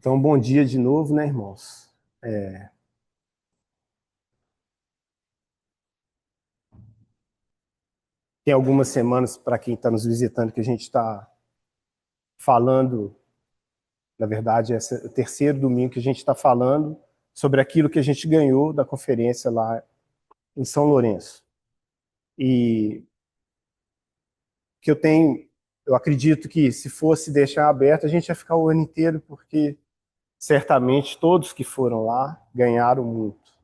Então, bom dia de novo, né, irmãos? Tem algumas semanas, para quem está nos visitando, que a gente está falando, na verdade, esse é o terceiro domingo que a gente está falando sobre aquilo que a gente ganhou da conferência lá em São Lourenço. E que eu acredito que se fosse deixar aberto, a gente ia ficar o ano inteiro, porque certamente todos que foram lá ganharam muito.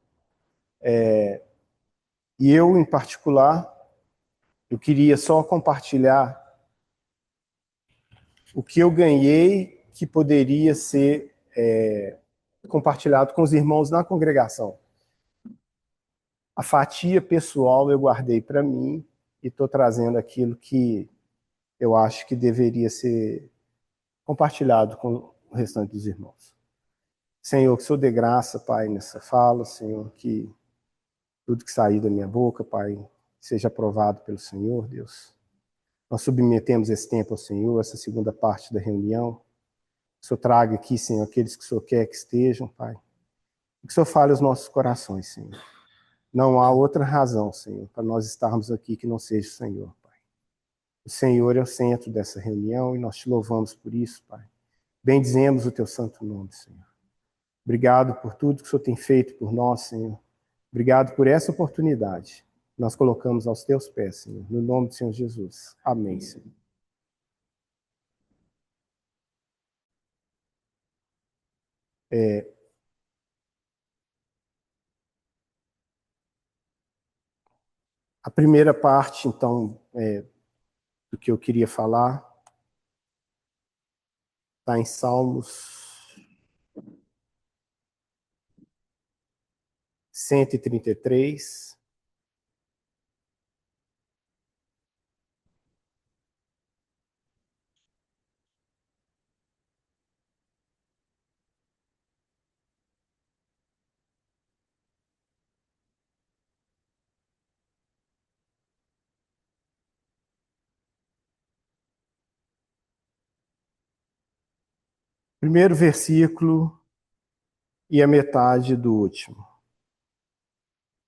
E eu, em particular, eu queria só compartilhar o que eu ganhei que poderia ser compartilhado com os irmãos na congregação. A fatia pessoal eu guardei para mim e estou trazendo aquilo que eu acho que deveria ser compartilhado com o restante dos irmãos. Senhor, que o Senhor dê graça, Pai, nessa fala, Senhor, que tudo que sair da minha boca, Pai, seja aprovado pelo Senhor, Deus. Nós submetemos esse tempo ao Senhor, essa segunda parte da reunião. Que o Senhor traga aqui, Senhor, aqueles que o Senhor quer que estejam, Pai. Que o Senhor fale aos nossos corações, Senhor. Não há outra razão, Senhor, para nós estarmos aqui que não seja o Senhor, Pai. O Senhor é o centro dessa reunião e nós te louvamos por isso, Pai. Bendizemos o teu santo nome, Senhor. Obrigado por tudo que o Senhor tem feito por nós, Senhor. Obrigado por essa oportunidade. Nós colocamos aos teus pés, Senhor, no nome do Senhor Jesus. Amém, Senhor. A primeira parte, então, do que eu queria falar está em Salmos 133. Primeiro versículo e a metade do último.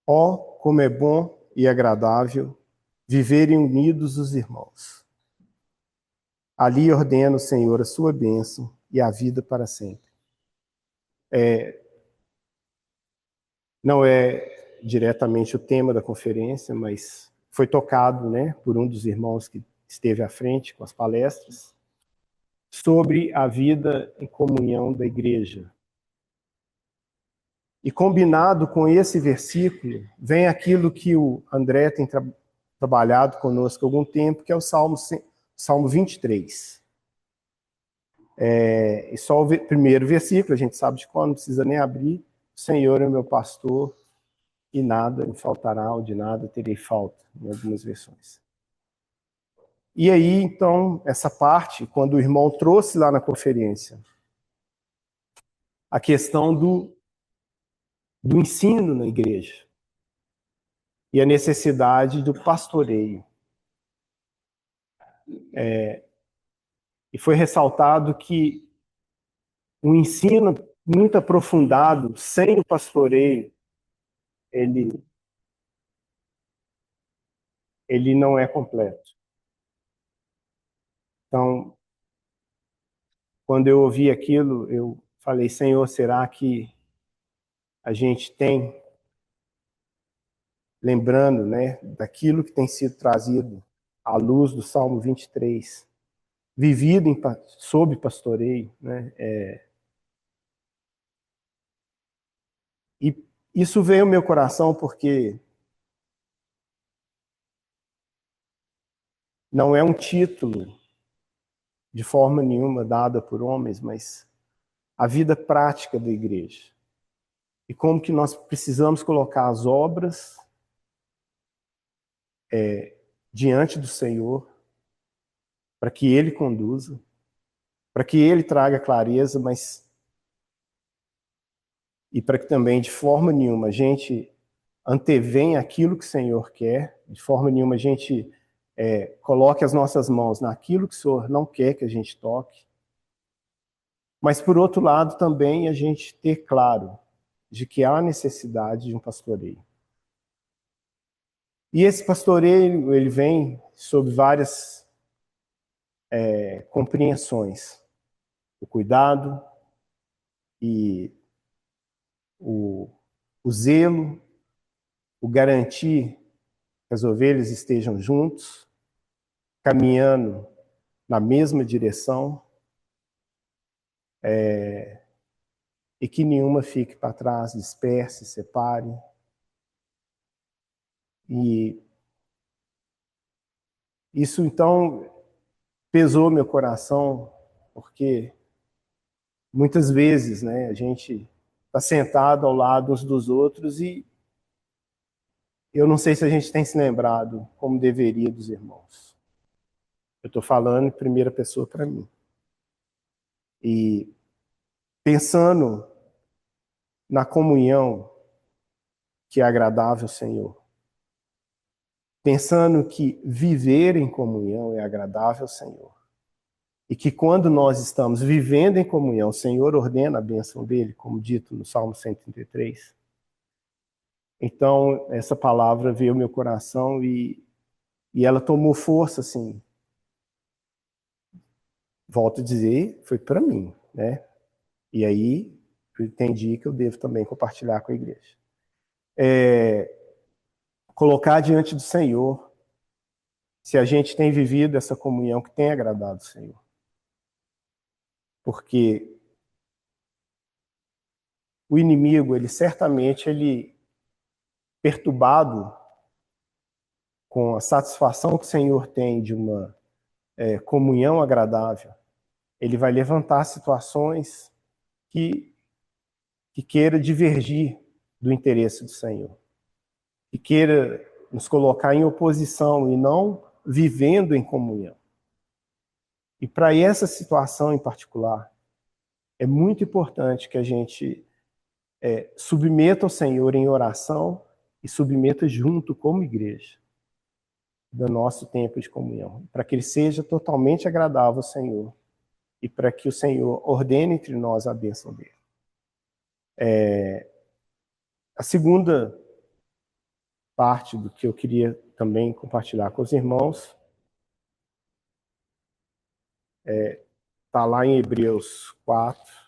Ó, como é bom e agradável viverem unidos os irmãos. Ali ordena o Senhor a sua bênção e a vida para sempre. Não é diretamente o tema da conferência, mas foi tocado, né, por um dos irmãos que esteve à frente com as palestras, sobre a vida em comunhão da igreja. E combinado com esse versículo, vem aquilo que o André tem trabalhado conosco há algum tempo, que é o Salmo 23. E só o primeiro versículo, a gente sabe de qual, não precisa nem abrir. O Senhor é meu pastor e nada me faltará, ou de nada terei falta, em algumas versões. E aí, então, essa parte, quando o irmão trouxe lá na conferência a questão do ensino na igreja e a necessidade do pastoreio. E foi ressaltado que o ensino muito aprofundado, sem o pastoreio, ele não é completo. Então, quando eu ouvi aquilo, eu falei, Senhor, será que a gente tem, lembrando, né, daquilo que tem sido trazido à luz do Salmo 23, vivido sob pastoreio, né? E isso veio ao meu coração porque não é um título de forma nenhuma dada por homens, mas a vida prática da igreja. E como que nós precisamos colocar as obras diante do Senhor, para que Ele conduza, para que Ele traga clareza, mas e para que também, de forma nenhuma, a gente antevenha aquilo que o Senhor quer, de forma nenhuma a gente coloque as nossas mãos naquilo que o Senhor não quer que a gente toque. Mas, por outro lado, também a gente ter claro de que há necessidade de um pastoreio. E esse pastoreio, ele vem sob várias compreensões. O cuidado e o zelo, o garantir que as ovelhas estejam juntos, caminhando na mesma direção, e que nenhuma fique para trás, disperse, separe. E isso, então, pesou meu coração, porque muitas vezes, né, a gente está sentado ao lado uns dos outros e eu não sei se a gente tem se lembrado como deveria dos irmãos. Eu estou falando em primeira pessoa para mim. E pensando na comunhão que é agradável ao Senhor, pensando que viver em comunhão é agradável ao Senhor, e que quando nós estamos vivendo em comunhão, o Senhor ordena a bênção dele, como dito no Salmo 133. Então, essa palavra veio ao meu coração e ela tomou força, assim. Volto a dizer, foi para mim, né? E aí, eu entendi que eu devo também compartilhar com a igreja. Colocar diante do Senhor se a gente tem vivido essa comunhão que tem agradado o Senhor. Porque o inimigo, ele certamente, perturbado com a satisfação que o Senhor tem de uma comunhão agradável, ele vai levantar situações que queira divergir do interesse do Senhor, que queira nos colocar em oposição e não vivendo em comunhão. E para essa situação em particular, é muito importante que a gente submeta ao Senhor em oração e submeta junto como igreja do nosso tempo de comunhão, para que ele seja totalmente agradável ao Senhor e para que o Senhor ordene entre nós a bênção dele. A segunda parte do que eu queria também compartilhar com os irmãos está lá em Hebreus 4,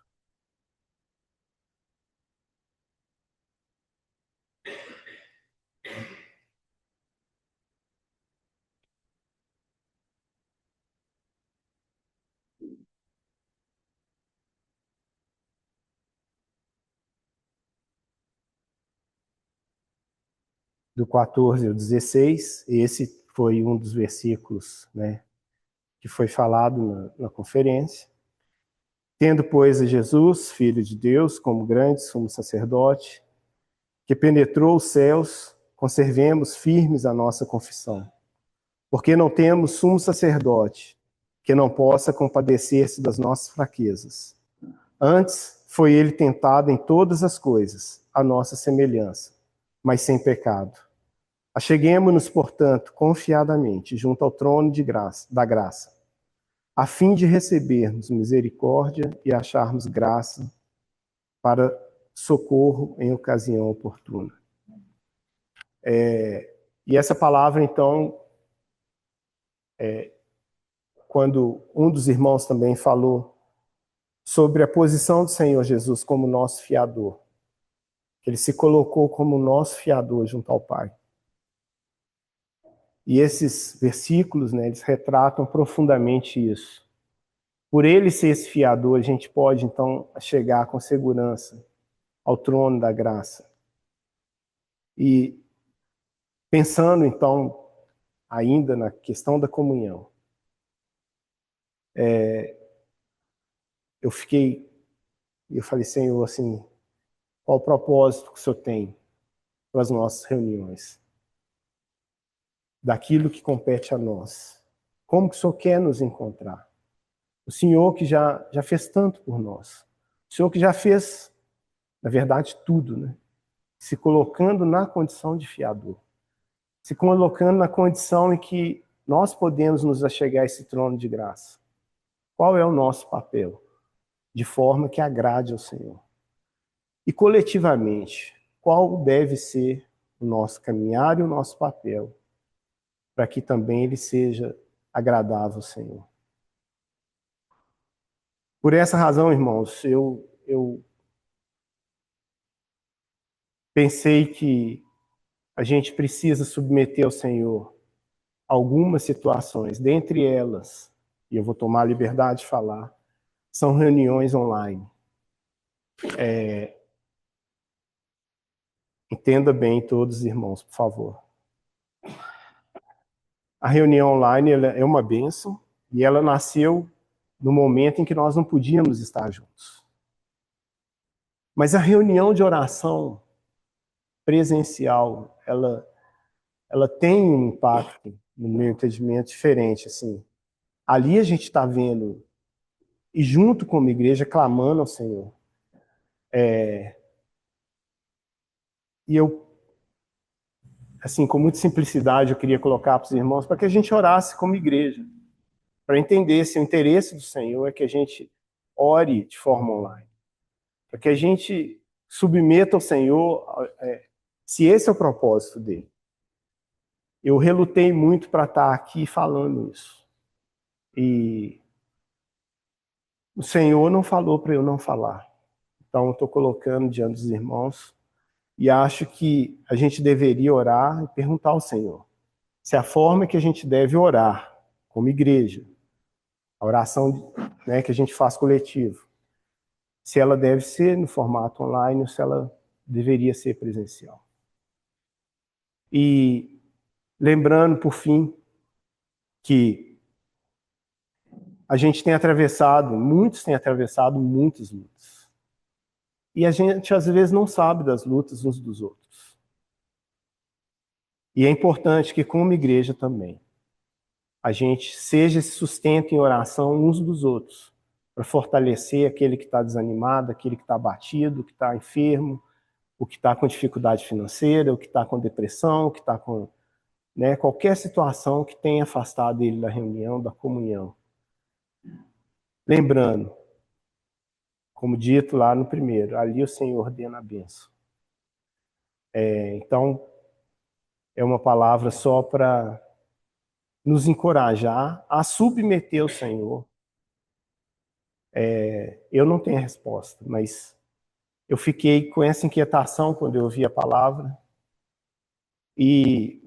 do 14 ao 16. Esse foi um dos versículos, né, que foi falado na conferência. Tendo, pois, a Jesus, Filho de Deus, como grande sumo sacerdote, que penetrou os céus, conservemos firmes a nossa confissão. Porque não temos sumo sacerdote que não possa compadecer-se das nossas fraquezas. Antes, foi ele tentado em todas as coisas, a nossa semelhança, mas sem pecado. Acheguemo-nos, portanto, confiadamente junto ao trono da graça, a fim de recebermos misericórdia e acharmos graça para socorro em ocasião oportuna. E essa palavra, então, quando um dos irmãos também falou sobre a posição do Senhor Jesus como nosso fiador, que ele se colocou como nosso fiador junto ao Pai. E esses versículos, né, eles retratam profundamente isso. Por ele ser esse fiador, a gente pode, então, chegar com segurança ao trono da graça. E pensando, então, ainda na questão da comunhão, eu falei, Senhor, assim, qual o propósito que o Senhor tem para as nossas reuniões? Daquilo que compete a nós. Como que o Senhor quer nos encontrar? O Senhor que já fez tanto por nós. O Senhor que já fez, na verdade, tudo, né? Se colocando na condição de fiador. Se colocando na condição em que nós podemos nos achegar a esse trono de graça. Qual é o nosso papel? de forma que agrade ao Senhor. E coletivamente, qual deve ser o nosso caminhar e o nosso papel para que também ele seja agradável ao Senhor. Por essa razão, irmãos, eu pensei que a gente precisa submeter ao Senhor algumas situações, dentre elas, e eu vou tomar a liberdade de falar, são reuniões online. Entenda bem todos os irmãos, por favor. A reunião online ela é uma bênção e ela nasceu no momento em que nós não podíamos estar juntos. Mas a reunião de oração presencial, ela tem um impacto, no meu entendimento, diferente. Assim. Ali a gente está vendo, e junto como igreja, clamando ao Senhor. E eu, assim, com muita simplicidade, eu queria colocar para os irmãos, para que a gente orasse como igreja, para entender se o interesse do Senhor é que a gente ore de forma online, para que a gente submeta ao Senhor, se esse é o propósito dele. Eu relutei muito para estar aqui falando isso. E o Senhor não falou para eu não falar. Então, eu estou colocando diante dos irmãos e acho que a gente deveria orar e perguntar ao Senhor se a forma que a gente deve orar como igreja, a oração, né, que a gente faz coletivo, se ela deve ser no formato online ou se ela deveria ser presencial. E lembrando, por fim, que a gente tem atravessado, muitos têm atravessado muitas lutas. E a gente, às vezes, não sabe das lutas uns dos outros. E é importante que, como igreja também, a gente seja esse sustento em oração uns dos outros, para fortalecer aquele que está desanimado, aquele que está abatido, que está enfermo, o que está com dificuldade financeira, o que está com depressão, o que está com qualquer situação que tenha afastado ele da reunião, da comunhão. Lembrando, como dito lá no primeiro, ali o Senhor ordena a bênção. Então, é uma palavra só para nos encorajar a submeter ao Senhor. Eu não tenho a resposta, mas eu fiquei com essa inquietação quando eu ouvi a palavra e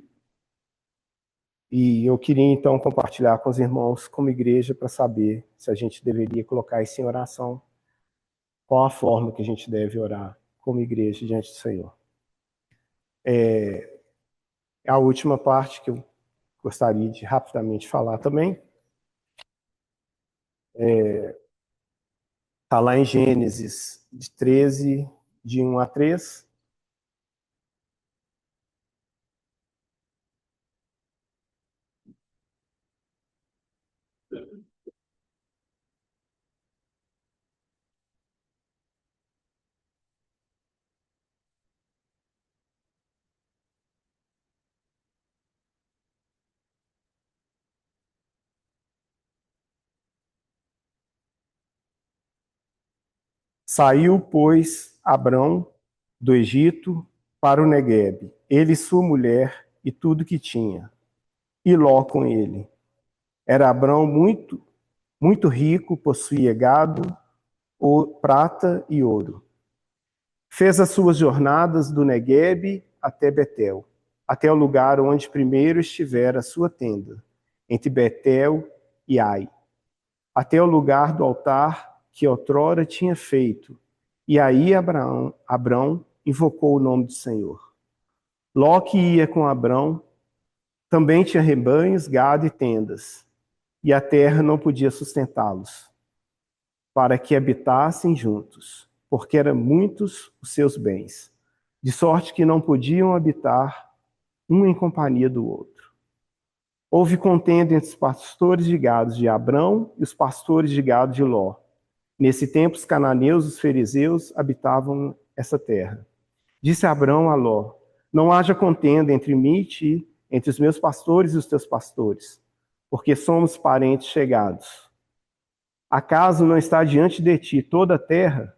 eu queria então compartilhar com os irmãos como igreja para saber se a gente deveria colocar isso em oração, qual a forma que a gente deve orar como igreja diante do Senhor. A última parte que eu gostaria de rapidamente falar também está lá em Gênesis de 13, de 1 a 3. Saiu, pois, Abrão do Egito para o Neguebe, ele e sua mulher e tudo que tinha, e Ló com ele. Era Abrão muito rico, possuía gado, prata e ouro. Fez as suas jornadas do Neguebe até Betel, até o lugar onde primeiro estivera a sua tenda, entre Betel e Ai, até o lugar do altar que outrora tinha feito. E aí Abrão invocou o nome do Senhor. Ló, que ia com Abrão, também tinha rebanhos, gado e tendas, e a terra não podia sustentá-los, para que habitassem juntos, porque eram muitos os seus bens, de sorte que não podiam habitar um em companhia do outro. Houve contenda entre os pastores de gado de Abrão e os pastores de gado de Ló. Nesse tempo, os cananeus e os fariseus habitavam essa terra. Disse Abrão a Ló: não haja contenda entre mim e ti, entre os meus pastores e os teus pastores, porque somos parentes chegados. Acaso não está diante de ti toda a terra?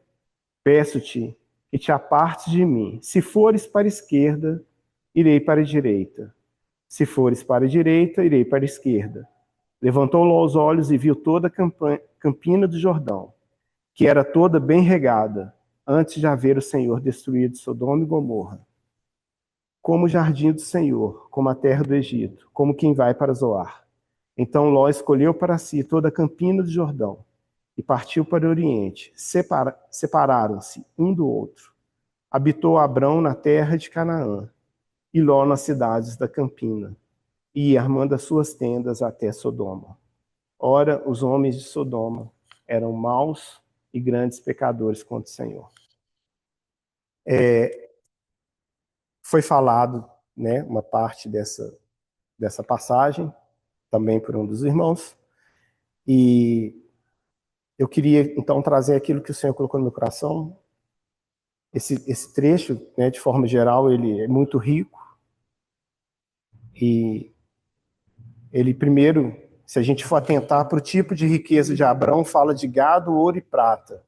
Peço-te que te apartes de mim. Se fores para a esquerda, irei para a direita. Se fores para a direita, irei para a esquerda. Levantou Ló os olhos e viu toda a campina do Jordão, que era toda bem regada, antes de haver o Senhor destruído Sodoma e Gomorra. Como o jardim do Senhor, como a terra do Egito, como quem vai para Zoar. Então Ló escolheu para si toda a campina do Jordão e partiu para o Oriente. Separaram-se um do outro. Habitou Abrão na terra de Canaã e Ló nas cidades da campina, e ia armando as suas tendas até Sodoma. Ora, os homens de Sodoma eram maus e grandes pecadores contra o Senhor. Foi falado, né, uma parte dessa passagem, também por um dos irmãos, e eu queria, então, trazer aquilo que o Senhor colocou no meu coração. Esse trecho, né, de forma geral, ele é muito rico, e ele, primeiro, se a gente for atentar para o tipo de riqueza de Abrão, fala de gado, ouro e prata.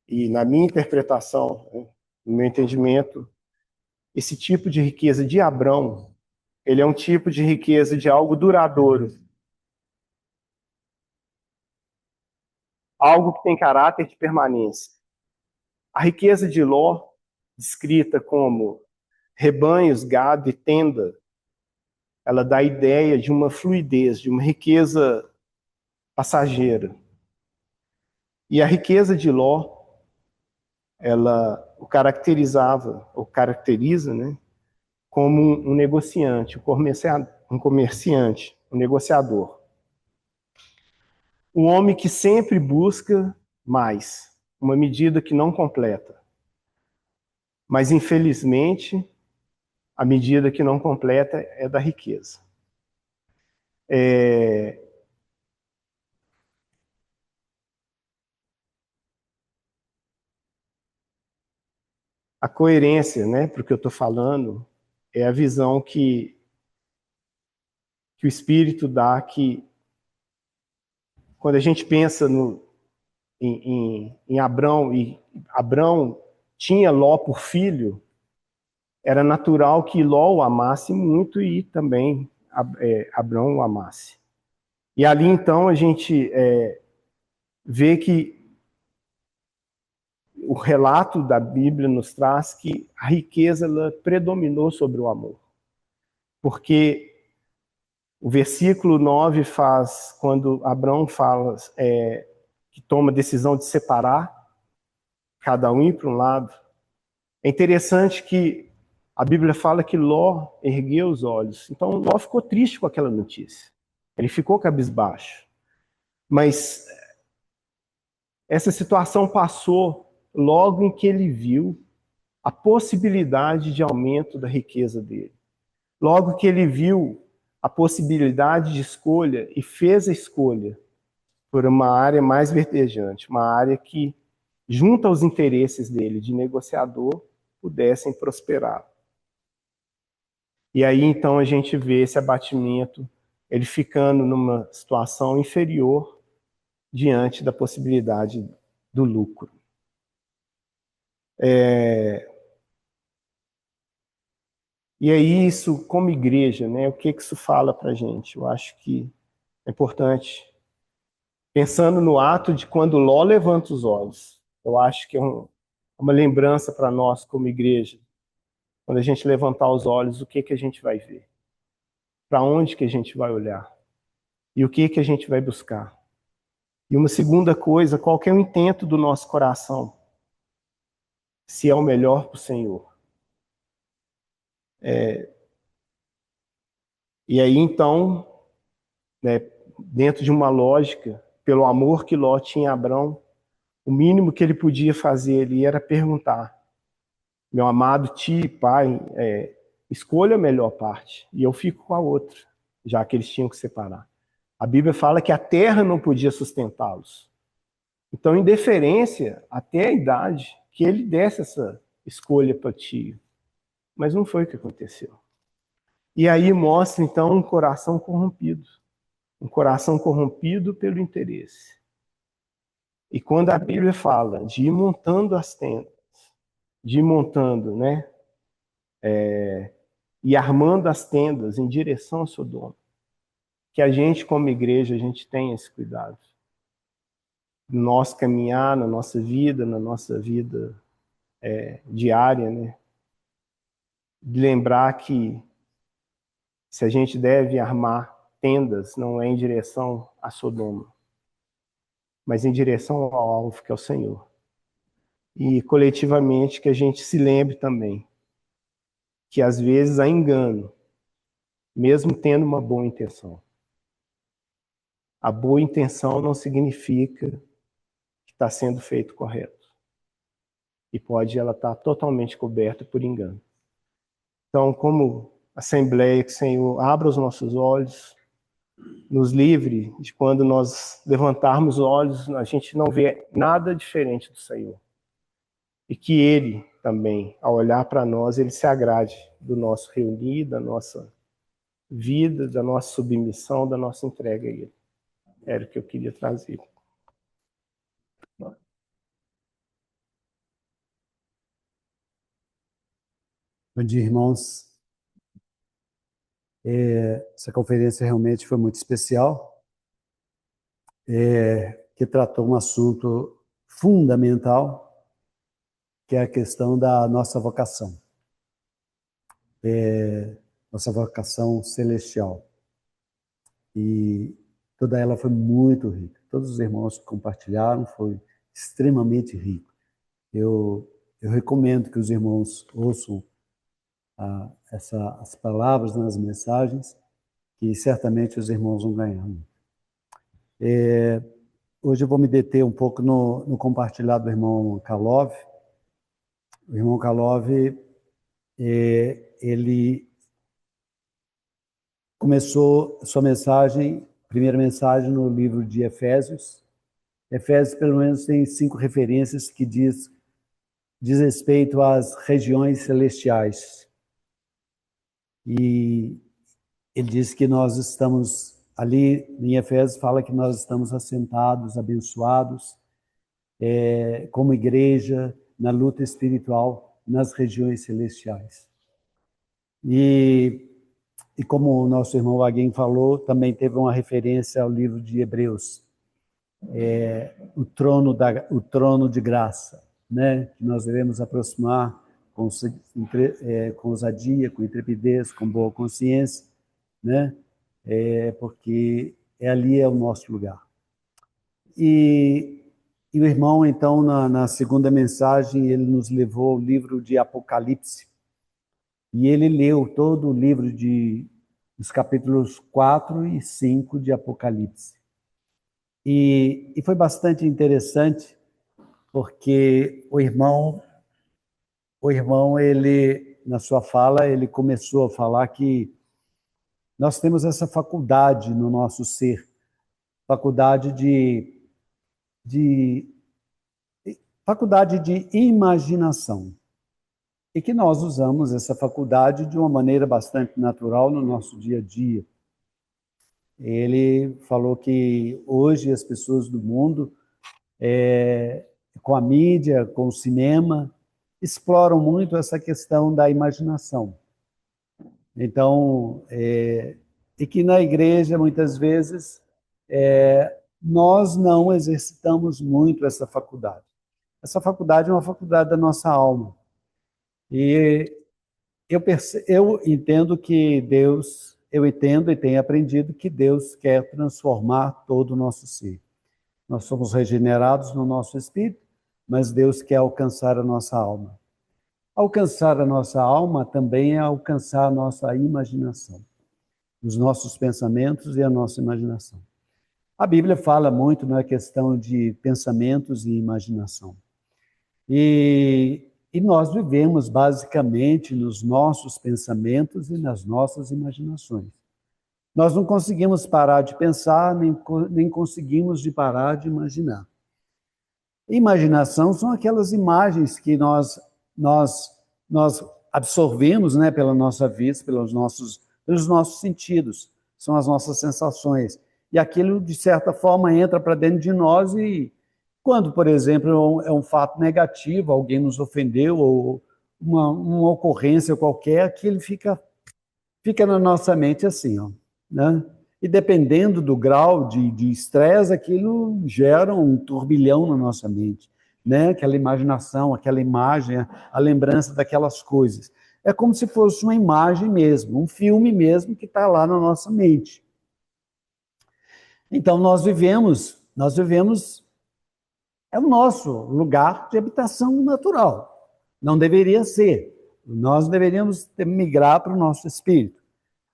E na minha interpretação, né, no meu entendimento, esse tipo de riqueza de Abrão, ele é um tipo de riqueza de algo duradouro, algo que tem caráter de permanência. A riqueza de Ló, descrita como rebanhos, gado e tenda, ela dá a ideia de uma fluidez, de uma riqueza passageira. E a riqueza de Ló, ela o caracterizava, ou caracteriza, né, como um negociante, um negociador. Um homem que sempre busca mais, uma medida que não completa. Mas, infelizmente, a medida que não completa é da riqueza. A coerência, né, para o que eu estou falando, é a visão que o Espírito dá, que quando a gente pensa em Abrão, e Abrão tinha Ló por filho, era natural que Ló o amasse muito e também Abrão o amasse. E ali, então, a gente vê que o relato da Bíblia nos traz que a riqueza ela predominou sobre o amor. Porque o versículo 9 faz, quando Abrão fala que toma a decisão de separar, cada um ir para um lado, é interessante que a Bíblia fala que Ló ergueu os olhos. Então Ló ficou triste com aquela notícia. Ele ficou cabisbaixo. Mas essa situação passou logo em que ele viu a possibilidade de aumento da riqueza dele. Logo que ele viu a possibilidade de escolha e fez a escolha por uma área mais verdejante, uma área que, junto aos interesses dele de negociador, pudessem prosperar. E aí, então, a gente vê esse abatimento, ele ficando numa situação inferior diante da possibilidade do lucro. E aí, isso, como igreja, né, o que isso fala para a gente? Eu acho que é importante. Pensando no ato de quando Ló levanta os olhos, eu acho que é uma lembrança para nós como igreja. Quando a gente levantar os olhos, o que a gente vai ver? Para onde que a gente vai olhar? E o que a gente vai buscar? E uma segunda coisa, qual que é o intento do nosso coração? Se é o melhor para o Senhor. E aí, então, né, dentro de uma lógica, pelo amor que Ló tinha a Abrão, o mínimo que ele podia fazer ali era perguntar: meu amado tio e pai, escolha a melhor parte, e eu fico com a outra, já que eles tinham que separar. A Bíblia fala que a terra não podia sustentá-los. Então, em deferência, até a idade, que ele desse essa escolha para o tio. Mas não foi o que aconteceu. E aí mostra, então, um coração corrompido. Um coração corrompido pelo interesse. E quando a Bíblia fala de ir montando as tendas, de ir montando, né? E armando as tendas em direção a Sodoma, que a gente, como igreja, a gente tenha esse cuidado. No nosso caminhar, na nossa vida diária, né? De lembrar que se a gente deve armar tendas, não é em direção a Sodoma, mas em direção ao alvo, que é o Senhor. E coletivamente que a gente se lembre também que às vezes há engano, mesmo tendo uma boa intenção. A boa intenção não significa que está sendo feito correto. E pode ela estar totalmente coberta por engano. Então, como Assembleia, que o Senhor abra os nossos olhos, nos livre de quando nós levantarmos os olhos, a gente não vê nada diferente do Senhor. E que Ele também, ao olhar para nós, Ele se agrade do nosso reunir, da nossa vida, da nossa submissão, da nossa entrega a Ele. Era o que eu queria trazer. Bom dia, irmãos. Essa conferência realmente foi muito especial, que tratou um assunto fundamental, que é a questão da nossa vocação, nossa vocação celestial. E toda ela foi muito rica. Todos os irmãos que compartilharam foi extremamente rico. Eu recomendo que os irmãos ouçam as palavras nas mensagens, que certamente os irmãos vão ganhar. Hoje eu vou me deter um pouco no compartilhado do irmão Kalov. O irmão Kalov, ele começou sua mensagem, primeira mensagem, no livro de Efésios. Efésios, pelo menos, tem 5 referências que diz respeito às regiões celestiais. E ele diz que nós estamos, ali em Efésios fala que nós estamos assentados, abençoados, como igreja, na luta espiritual, nas regiões celestiais. E como o nosso irmão Vaguinho falou, também teve uma referência ao livro de Hebreus, o trono de graça, né? Que nós devemos aproximar com ousadia, com intrepidez, com boa consciência, né? Porque ali é o nosso lugar. E o irmão, então, na segunda mensagem, ele nos levou ao livro de Apocalipse. E ele leu todo o livro dos capítulos 4 e 5 de Apocalipse. E foi bastante interessante, porque o irmão, ele, na sua fala, ele começou a falar que nós temos essa faculdade no nosso ser, faculdade de imaginação. E que nós usamos essa faculdade de uma maneira bastante natural no nosso dia a dia. Ele falou que hoje as pessoas do mundo, com a mídia, com o cinema, exploram muito essa questão da imaginação. Então, e que na igreja, muitas vezes, nós não exercitamos muito essa faculdade. Essa faculdade é uma faculdade da nossa alma. E eu entendo que Deus, eu entendo e tenho aprendido que Deus quer transformar todo o nosso ser. Nós somos regenerados no nosso espírito, mas Deus quer alcançar a nossa alma. Alcançar a nossa alma também é alcançar a nossa imaginação, os nossos pensamentos e a nossa imaginação. A Bíblia fala muito na questão de pensamentos e imaginação. E nós vivemos basicamente nos nossos pensamentos e nas nossas imaginações. Nós não conseguimos parar de pensar, nem conseguimos de parar de imaginar. Imaginação são aquelas imagens que nós absorvemos, né, pela nossa vista, pelos nossos sentidos. São as nossas sensações. e aquilo, de certa forma, entra para dentro de nós e quando, por exemplo, é um fato negativo, alguém nos ofendeu ou uma ocorrência qualquer, aquilo fica na nossa mente assim, ó, né? E dependendo do grau de estresse, aquilo gera um turbilhão na nossa mente, né? Aquela imaginação, aquela imagem, a lembrança daquelas coisas. É como se fosse uma imagem mesmo, um filme mesmo que está lá na nossa mente. Então, nós vivemos, é o nosso lugar de habitação natural. Não deveria ser. Nós deveríamos migrar para o nosso espírito.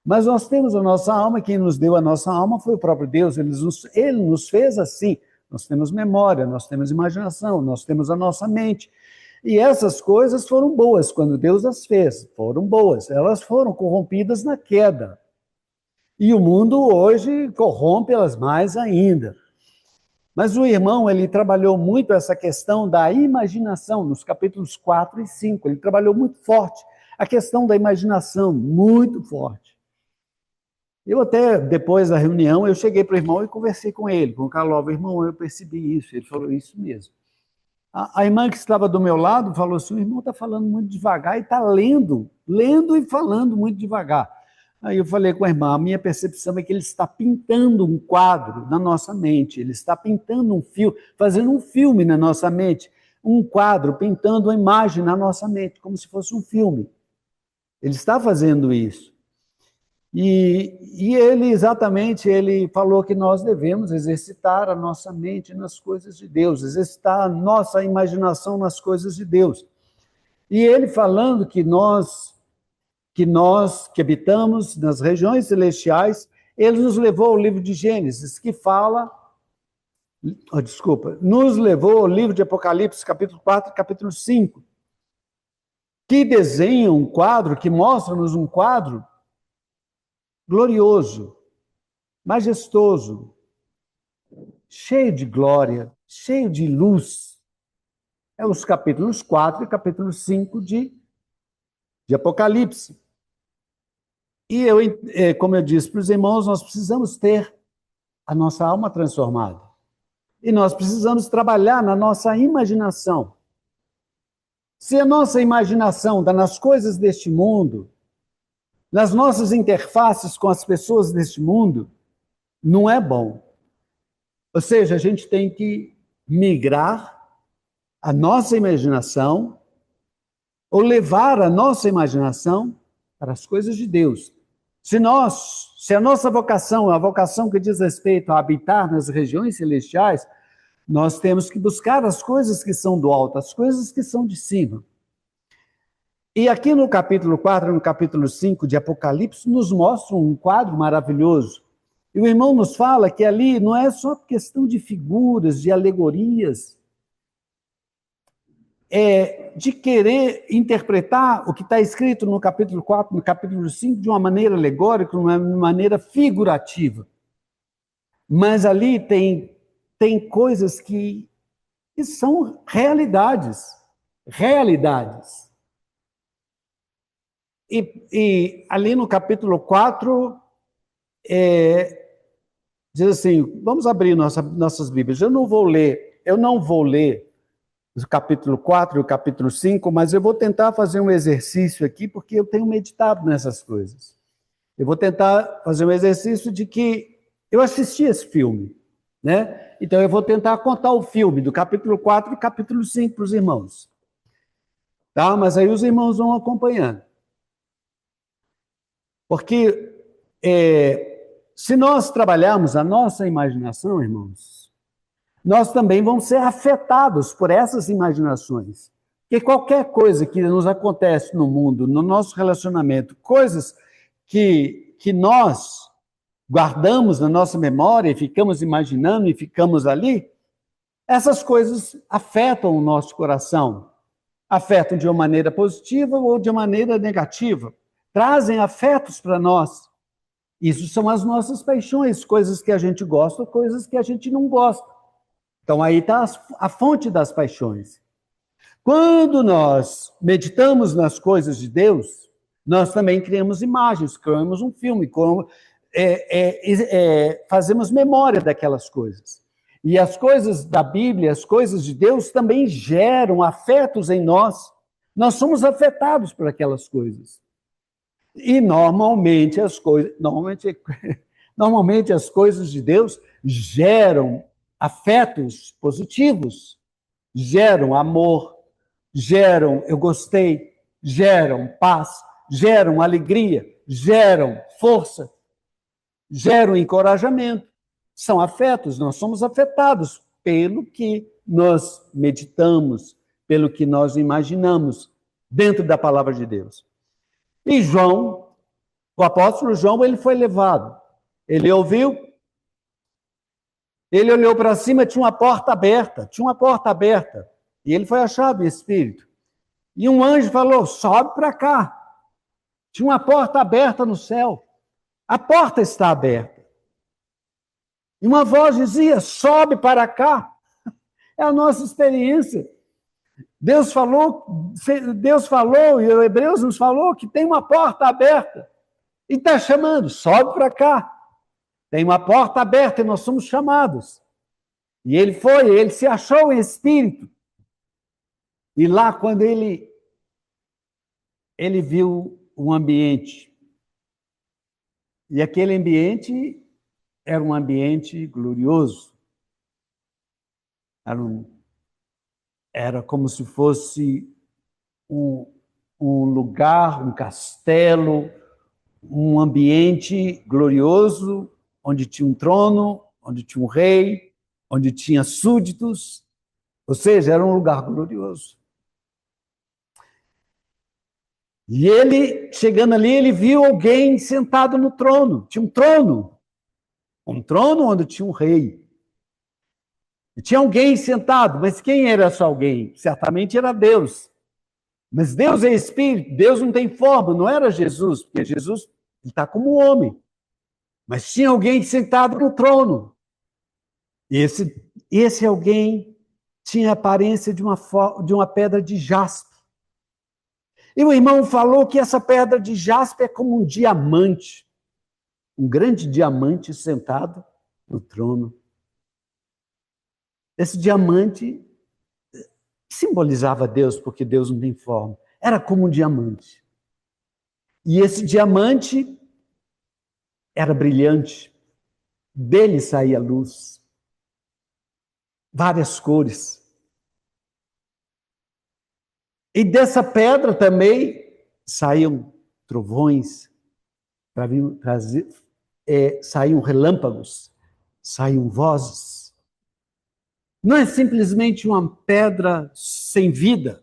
Mas nós temos a nossa alma, quem nos deu a nossa alma foi o próprio Deus, ele nos fez assim. Nós temos memória, nós temos imaginação, nós temos a nossa mente. E essas coisas foram boas quando Deus as fez, foram boas. Elas foram corrompidas na queda. E o mundo hoje corrompe-las mais ainda. Mas o irmão, ele trabalhou muito essa questão da imaginação, nos capítulos 4 e 5. Ele trabalhou muito forte a questão da imaginação, muito forte. Eu até, depois da reunião, eu cheguei para o irmão e conversei com ele, com o Carlova. Irmão, eu percebi isso. Ele falou, isso mesmo. A irmã que estava do meu lado falou assim, o irmão está falando muito devagar e está lendo e falando muito devagar. Aí eu falei com a irmã, a minha percepção é que ele está pintando um quadro na nossa mente, ele está pintando um filme, fazendo um filme na nossa mente, um quadro, pintando uma imagem na nossa mente, como se fosse um filme. Ele está fazendo isso. E ele, exatamente, ele falou que nós devemos exercitar a nossa mente nas coisas de Deus, exercitar a nossa imaginação nas coisas de Deus. E ele falando que nós que habitamos nas regiões celestiais, ele nos levou ao livro de Gênesis, que fala, nos levou ao livro de Apocalipse, capítulo 4, capítulo 5, que desenha um quadro, que mostra-nos um quadro glorioso, majestoso, cheio de glória, cheio de luz. É os capítulos 4 e capítulo 5 de Apocalipse. E eu, como eu disse para os irmãos, nós precisamos ter a nossa alma transformada. E nós precisamos trabalhar na nossa imaginação. Se a nossa imaginação está nas coisas deste mundo, nas nossas interfaces com as pessoas deste mundo, não é bom. Ou seja, a gente tem que migrar a nossa imaginação ou levar a nossa imaginação para as coisas de Deus. Se a nossa vocação é a vocação que diz respeito a habitar nas regiões celestiais, nós temos que buscar as coisas que são do alto, as coisas que são de cima. E aqui no capítulo 4, no capítulo 5 de Apocalipse, nos mostra um quadro maravilhoso. E o irmão nos fala que ali não é só questão de figuras, de alegorias, de querer interpretar o que está escrito no capítulo 4, no capítulo 5, de uma maneira alegórica, de uma maneira figurativa. Mas ali tem coisas que são realidades. E ali no capítulo 4, diz assim, vamos abrir nossas Bíblias. Eu não vou ler o capítulo 4 e o capítulo 5, mas eu vou tentar fazer um exercício aqui, porque eu tenho meditado nessas coisas. Eu vou tentar fazer um exercício de que eu assisti esse filme, né? Então eu vou tentar contar o filme do capítulo 4 e capítulo 5 para os irmãos. Tá? Mas aí os irmãos vão acompanhando. Porque se nós trabalharmos a nossa imaginação, irmãos, nós também vamos ser afetados por essas imaginações. Porque qualquer coisa que nos acontece no mundo, no nosso relacionamento, coisas que nós guardamos na nossa memória e ficamos imaginando e ficamos ali, essas coisas afetam o nosso coração. Afetam de uma maneira positiva ou de uma maneira negativa. Trazem afetos para nós. Isso são as nossas paixões, coisas que a gente gosta, coisas que a gente não gosta. Então aí está a fonte das paixões. Quando nós meditamos nas coisas de Deus, nós também criamos imagens, criamos um filme, fazemos memória daquelas coisas. E as coisas da Bíblia, as coisas de Deus também geram afetos em nós. Nós somos afetados por aquelas coisas. E normalmente as coisas de Deus geram afetos positivos, geram amor, geram eu gostei, geram paz, geram alegria, geram força, geram encorajamento. São afetos, nós somos afetados pelo que nós meditamos, pelo que nós imaginamos dentro da palavra de Deus. E João, o apóstolo João, ele foi levado. Ele ouviu, ele olhou para cima, tinha uma porta aberta, e ele foi achado em espírito. E um anjo falou, sobe para cá. Tinha uma porta aberta no céu. A porta está aberta. E uma voz dizia, sobe para cá. É a nossa experiência. Deus falou, e o Hebreus nos falou que tem uma porta aberta. E está chamando, sobe para cá. Tem uma porta aberta e nós somos chamados. E ele se achou em espírito. E lá, quando ele viu um ambiente, e aquele ambiente era um ambiente glorioso. Era como se fosse um lugar, um castelo, um ambiente glorioso, onde tinha um trono, onde tinha um rei, onde tinha súditos, ou seja, era um lugar glorioso. E ele, chegando ali, ele viu alguém sentado no trono. Tinha um trono onde tinha um rei. E tinha alguém sentado, mas quem era esse alguém? Certamente era Deus. Mas Deus é espírito, Deus não tem forma, não era Jesus, porque Jesus está como homem. Mas tinha alguém sentado no trono. Esse alguém tinha a aparência de uma pedra de jaspe. E o irmão falou que essa pedra de jaspe é como um diamante, um grande diamante sentado no trono. Esse diamante simbolizava Deus, porque Deus não tem forma. Era como um diamante. E esse diamante era brilhante. Dele saía luz. Várias cores. E dessa pedra também saíam trovões, saíam relâmpagos, saíam vozes. Não é simplesmente uma pedra sem vida,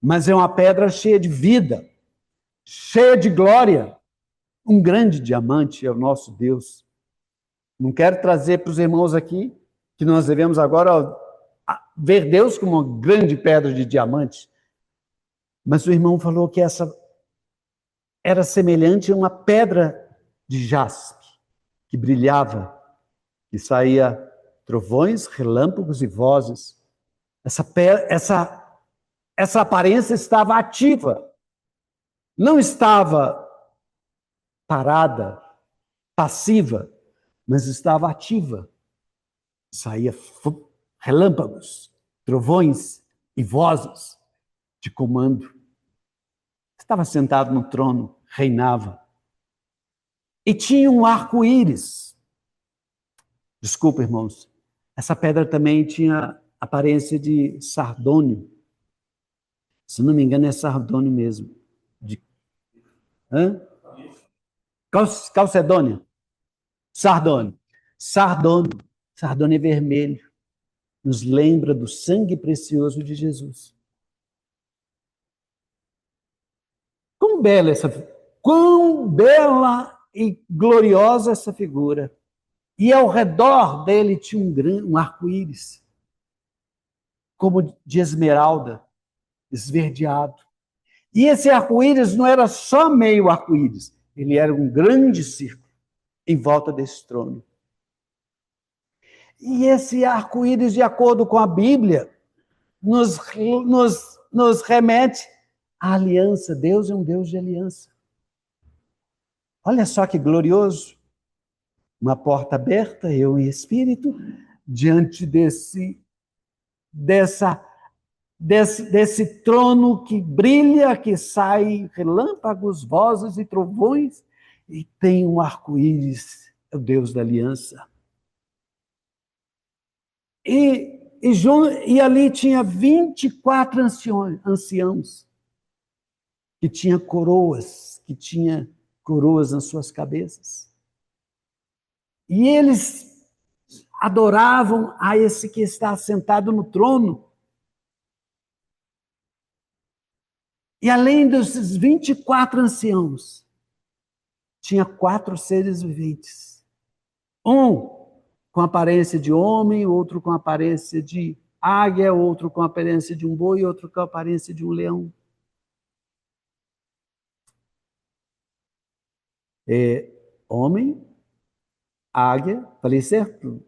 mas é uma pedra cheia de vida, cheia de glória. Um grande diamante é o nosso Deus. Não quero trazer para os irmãos aqui que nós devemos agora ver Deus como uma grande pedra de diamante. Mas o irmão falou que essa era semelhante a uma pedra de jaspe, que brilhava, que saía trovões, relâmpagos e vozes. Essa aparência estava ativa, não estava parada, passiva, mas estava ativa. Saía relâmpagos, trovões e vozes de comando. Estava sentado no trono, reinava. E tinha um arco-íris. Desculpa, irmãos. Essa pedra também tinha aparência de sardônio. Se não me engano, é sardônio mesmo. Calcedônia. Sardônio. Sardônio é vermelho. Nos lembra do sangue precioso de Jesus. Quão bela e gloriosa essa figura. E ao redor dele tinha um arco-íris, como de esmeralda, esverdeado. E esse arco-íris não era só meio arco-íris, ele era um grande círculo em volta desse trono. E esse arco-íris, de acordo com a Bíblia, nos remete à aliança. Deus é um Deus de aliança. Olha só que glorioso. uma porta aberta, eu em espírito, diante desse trono que brilha, que sai relâmpagos, vozes e trovões, e tem um arco-íris, o Deus da aliança. E ali tinha 24 anciãos, que tinha coroas nas suas cabeças. E eles adoravam a esse que está sentado no trono. E além desses 24 anciãos, tinha 4 seres viventes. Um com aparência de homem, outro com aparência de águia, outro com aparência de um boi, outro com aparência de um leão. Homem, águia, falei certo,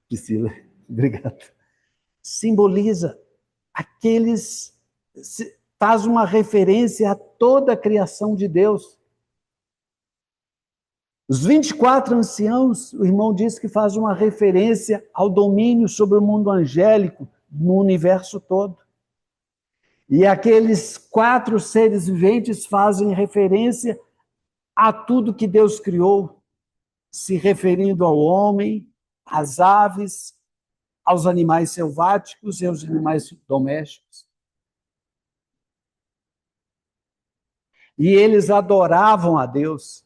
Priscila? Obrigado. Simboliza aqueles, faz uma referência a toda a criação de Deus. Os 24 anciãos, o irmão disse que faz uma referência ao domínio sobre o mundo angélico no universo todo. E aqueles 4 seres viventes fazem referência a tudo que Deus criou, se referindo ao homem, às aves, aos animais selváticos e aos animais domésticos. E eles adoravam a Deus.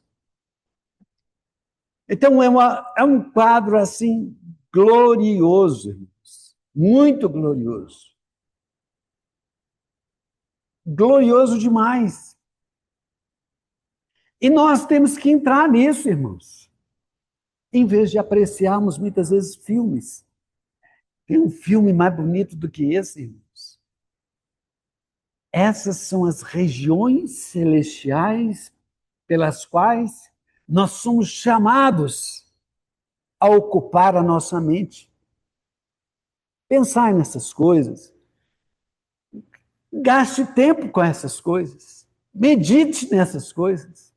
Então, é um quadro, assim, glorioso, irmãos. Muito glorioso. Glorioso demais. E nós temos que entrar nisso, irmãos. Em vez de apreciarmos, muitas vezes, filmes. Tem um filme mais bonito do que esse, irmãos? Essas são as regiões celestiais pelas quais nós somos chamados a ocupar a nossa mente. Pensar nessas coisas. Gaste tempo com essas coisas. Medite nessas coisas.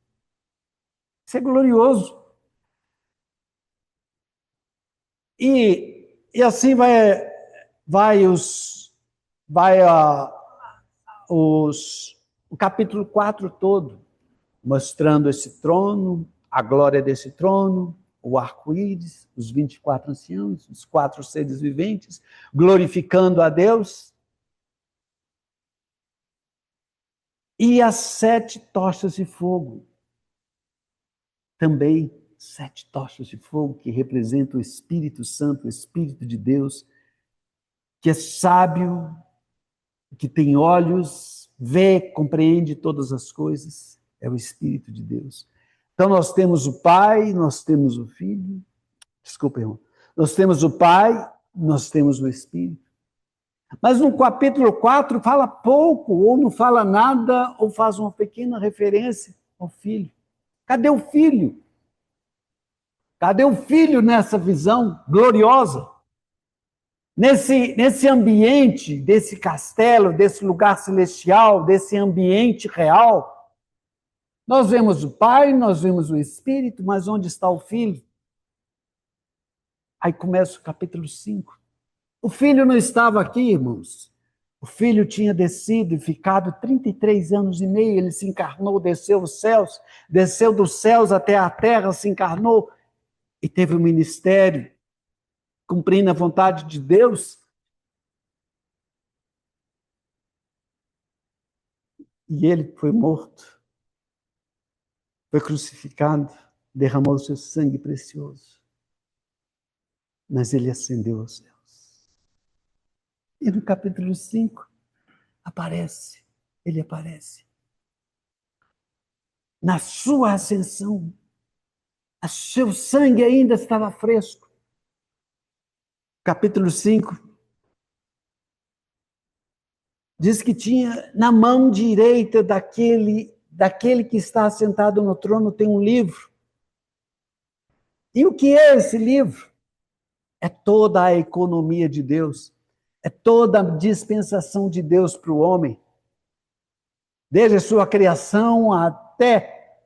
Isso é glorioso. E assim o capítulo 4 todo, mostrando esse trono, a glória desse trono, o arco-íris, os 24 anciãos, os 4 seres viventes, glorificando a Deus. E as 7 tochas de fogo. Também 7 tochas de fogo que representam o Espírito Santo, o Espírito de Deus, que é sábio, que tem olhos, vê, compreende todas as coisas. É o Espírito de Deus. Então nós temos o Pai, nós temos o Filho. Desculpa, irmão. Nós temos o Pai, nós temos o Espírito. Mas no capítulo 4 fala pouco, ou não fala nada, ou faz uma pequena referência ao Filho. Cadê o Filho? Cadê o Filho nessa visão gloriosa? Nesse ambiente, desse castelo, desse lugar celestial, desse ambiente real, nós vemos o Pai, nós vemos o Espírito, mas onde está o Filho? Aí começa o capítulo 5. O Filho não estava aqui, irmãos. O Filho tinha descido e ficado 33 anos e meio, ele se encarnou, desceu os céus, desceu dos céus até a terra, se encarnou e teve um ministério, cumprindo a vontade de Deus. E ele foi morto, foi crucificado, derramou o seu sangue precioso. Mas ele ascendeu aos céus. E no capítulo 5, ele aparece. Na sua ascensão, o seu sangue ainda estava fresco. Capítulo 5, diz que tinha na mão direita daquele que está sentado no trono, tem um livro. E o que é esse livro? É toda a economia de Deus. É toda a dispensação de Deus para o homem. Desde a sua criação até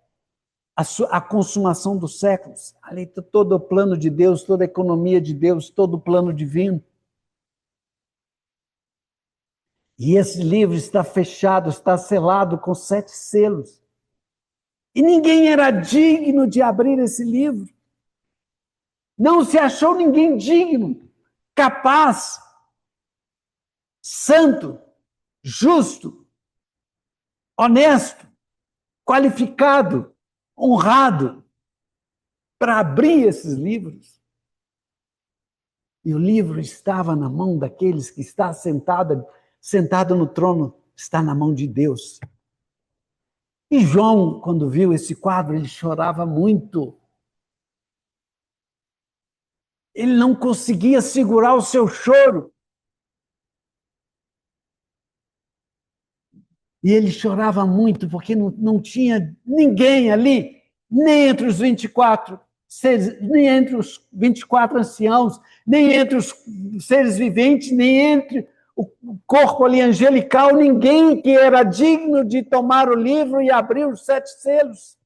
a consumação dos séculos. Ali está todo o plano de Deus, toda a economia de Deus, todo o plano divino. E esse livro está fechado, está selado com 7 selos. E ninguém era digno de abrir esse livro. Não se achou ninguém digno, capaz, santo, justo, honesto, qualificado, honrado, para abrir esses livros. E o livro estava na mão daqueles que está sentado no trono, está na mão de Deus. E João, quando viu esse quadro, ele chorava muito. Ele não conseguia segurar o seu choro. E ele chorava muito, porque não tinha ninguém ali, nem entre os 24 seres, nem entre os 24 anciãos, nem entre os seres viventes, nem entre o corpo ali angelical, ninguém que era digno de tomar o livro e abrir os 7 selos.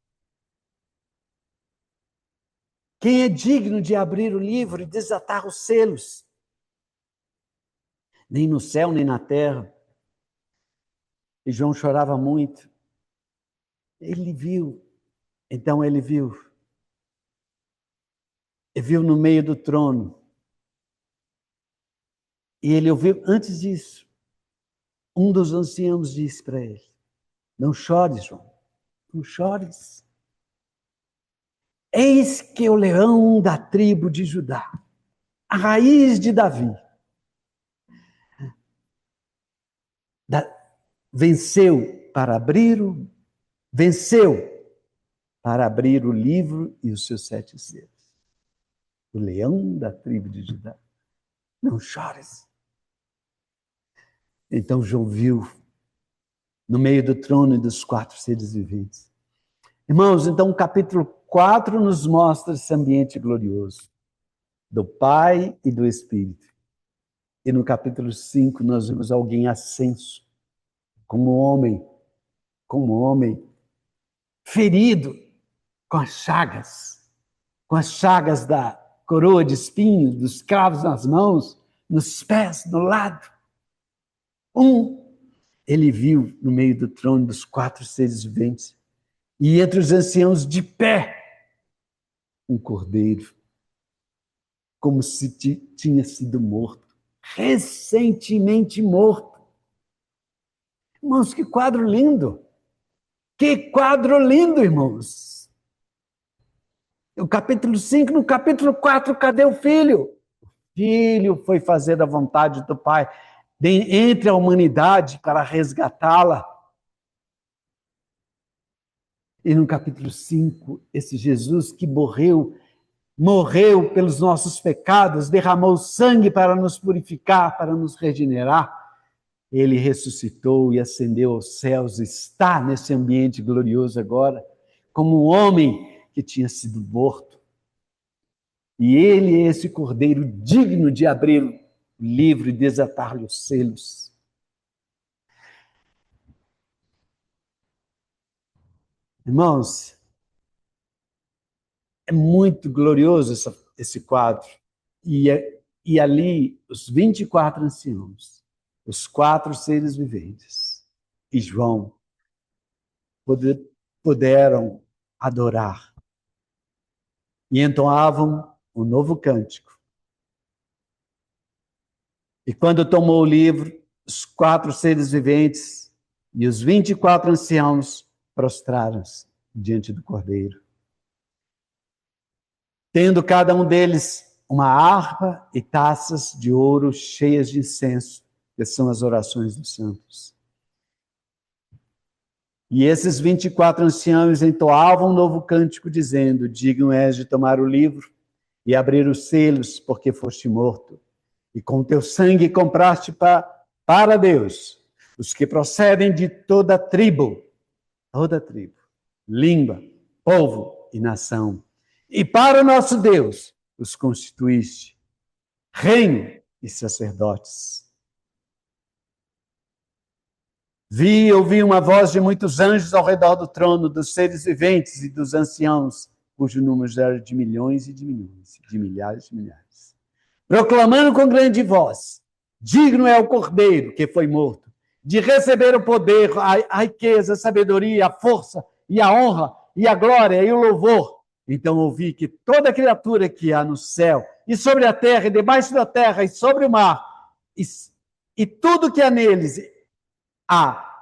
Quem é digno de abrir o livro e desatar os selos? Nem no céu, nem na terra. E João chorava muito. Ele viu no meio do trono. E ele ouviu, antes disso, um dos anciãos disse para ele: não chores, João, não chores. Eis que o leão da tribo de Judá, a raiz de Davi, venceu para abrir o livro e os seus 7 selos. O leão da tribo de Judá. Não chores. Então João viu no meio do trono e dos 4 seres viventes. Irmãos, então o capítulo 4 nos mostra esse ambiente glorioso do Pai e do Espírito. E no capítulo 5 nós vemos alguém ascenso, como homem, ferido com as chagas da coroa de espinhos, dos cravos nas mãos, nos pés, no lado. Ele viu no meio do trono dos 4 seres viventes, e entre os anciãos de pé, um cordeiro, como se tinha sido morto, recentemente morto. Irmãos, que quadro lindo! Que quadro lindo, irmãos! O capítulo 5, no capítulo 4, cadê o filho? O filho foi fazer a vontade do Pai entre a humanidade para resgatá-la. E no capítulo 5, esse Jesus que morreu pelos nossos pecados, derramou sangue para nos purificar, para nos regenerar. Ele ressuscitou e ascendeu aos céus, está nesse ambiente glorioso agora, como um homem que tinha sido morto. E ele é esse cordeiro digno de abrir o livro e desatar-lhe os selos. Irmãos, é muito glorioso esse quadro. E ali, os 24 anciãos, os 4 seres viventes e João puderam adorar. E entoavam um novo cântico. E quando tomou o livro, os 4 seres viventes e os 24 anciãos prostraram-se diante do Cordeiro, tendo cada um deles uma harpa e taças de ouro cheias de incenso, que são as orações dos santos. E esses 24 anciãos entoavam um novo cântico, dizendo: digno és de tomar o livro e abrir os selos, porque foste morto, e com teu sangue compraste para Deus os que procedem de toda tribo, língua, povo e nação. E para o nosso Deus os constituíste reino e sacerdotes. Vi e ouvi uma voz de muitos anjos ao redor do trono, dos seres viventes e dos anciãos, cujo número era de milhões e de milhões, de milhares e milhares, proclamando com grande voz: digno é o Cordeiro que foi morto, de receber o poder, a riqueza, a sabedoria, a força e a honra e a glória e o louvor. Então ouvi que toda criatura que há no céu e sobre a terra e debaixo da terra e sobre o mar e tudo que há neles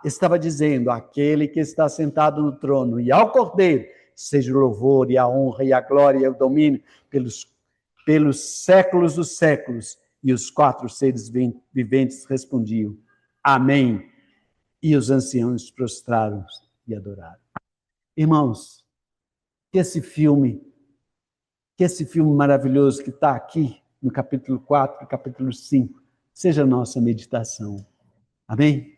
estava dizendo: aquele que está sentado no trono e ao Cordeiro seja o louvor e a honra e a glória e o domínio pelos séculos dos séculos. E os 4 seres viventes respondiam: amém. E os anciãos prostraram e adoraram. Irmãos, que esse filme maravilhoso que está aqui no capítulo 4, capítulo 5, seja a nossa meditação. Amém?